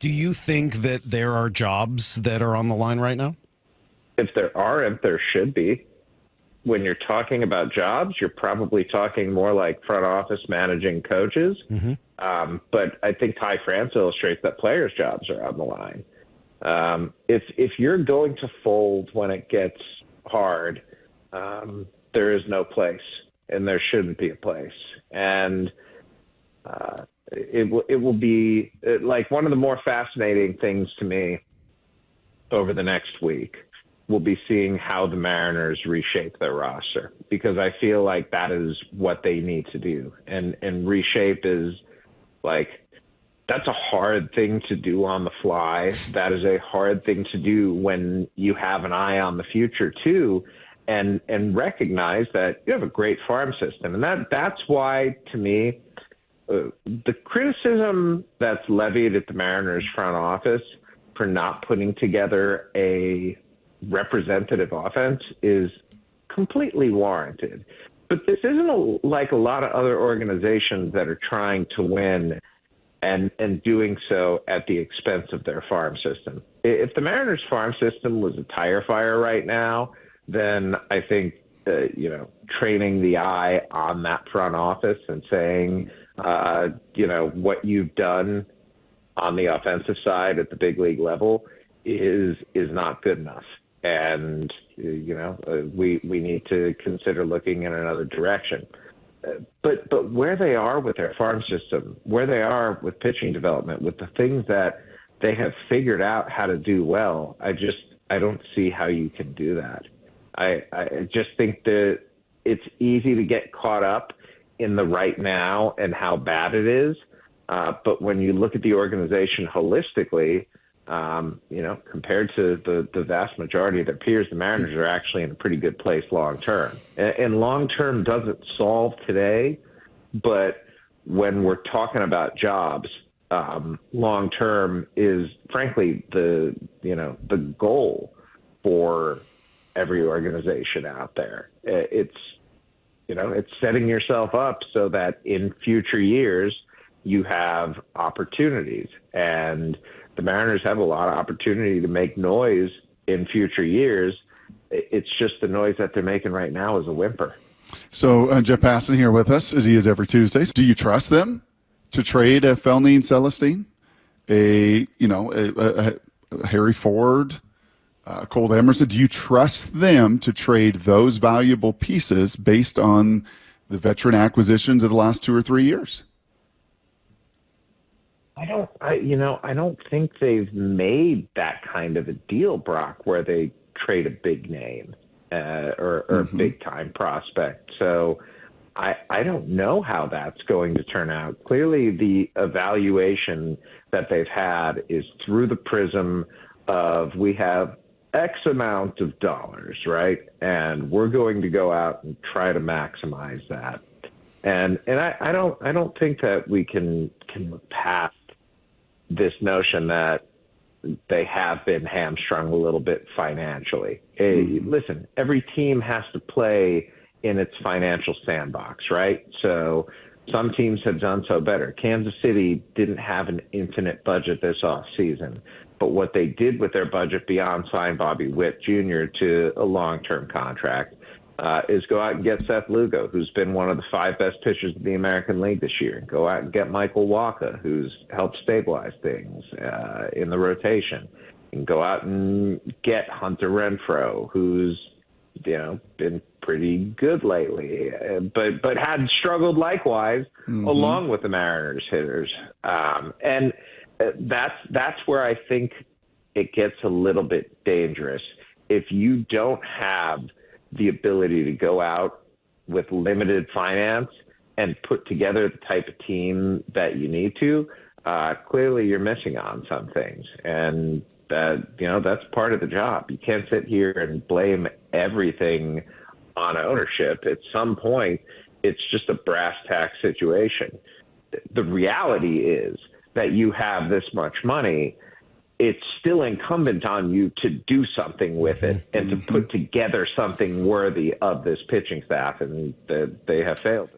Do you think that there are jobs that are on the line right now? If there aren't, there should be. When you're talking about jobs, you're probably talking more like front office managing coaches. But I think Ty France illustrates that players' jobs are on the line. If you're going to fold when it gets hard, there is no place, and there shouldn't be a place. And it will be like one of the more fascinating things to me over the next week. We'll be seeing how the Mariners reshape their roster, because I feel like that is what they need to do. And reshape is like, that's a hard thing to do on the fly. That is a hard thing to do when you have an eye on the future too, and recognize that you have a great farm system. And that's why, to me, the criticism that's levied at the Mariners front office for not putting together a representative offense is completely warranted. But this isn't like a lot of other organizations that are trying to win and doing so at the expense of their farm system. If the Mariners farm system was a tire fire right now, then I think, training the eye on that front office and saying, what you've done on the offensive side at the big league level is not good enough. And, we need to consider looking in another direction. But where they are with their farm system, where they are with pitching development, with the things that they have figured out how to do well, I don't see how you can do that. I just think that it's easy to get caught up in the right now and how bad it is. But when you look at the organization holistically, compared to the vast majority of their peers, the Mariners are actually in a pretty good place long term. And long term doesn't solve today, but when we're talking about jobs, long term is frankly the goal for every organization out there. It's setting yourself up so that in future years you have opportunities, and the Mariners have a lot of opportunity to make noise in future years. It's just the noise that they're making right now is a whimper. So Jeff Passan here with us, as he is every Tuesday. Do you trust them to trade a Felny and Celestine, a Harry Ford, Colt Emerson? Do you trust them to trade those valuable pieces based on the veteran acquisitions of the last 2 or 3 years? I don't think they've made that kind of a deal, Brock, where they trade a big name or a big time prospect. So I don't know how that's going to turn out. Clearly, the evaluation that they've had is through the prism of, we have X amount of dollars, right? And we're going to go out and try to maximize that. And I don't think that we can look past this notion that they have been hamstrung a little bit financially. Listen, every team has to play in its financial sandbox, right? So some teams have done so better. Kansas City didn't have an infinite budget this offseason, but what they did with their budget beyond sign Bobby Witt Jr. to a long-term contract is go out and get Seth Lugo, who's been one of the 5 best pitchers in the American League this year. Go out and get Michael Wacha, who's helped stabilize things in the rotation. And go out and get Hunter Renfroe, who's been pretty good lately, but had struggled likewise along with the Mariners hitters. And that's where I think it gets a little bit dangerous. If you don't have the ability to go out with limited finance and put together the type of team that you need to, clearly you're missing on some things. And that's part of the job. You can't sit here and blame everything on ownership. At some point, it's just a brass tack situation. The reality is that you have this much money. It's still incumbent on you to do something with it and to put together something worthy of this pitching staff, and they have failed.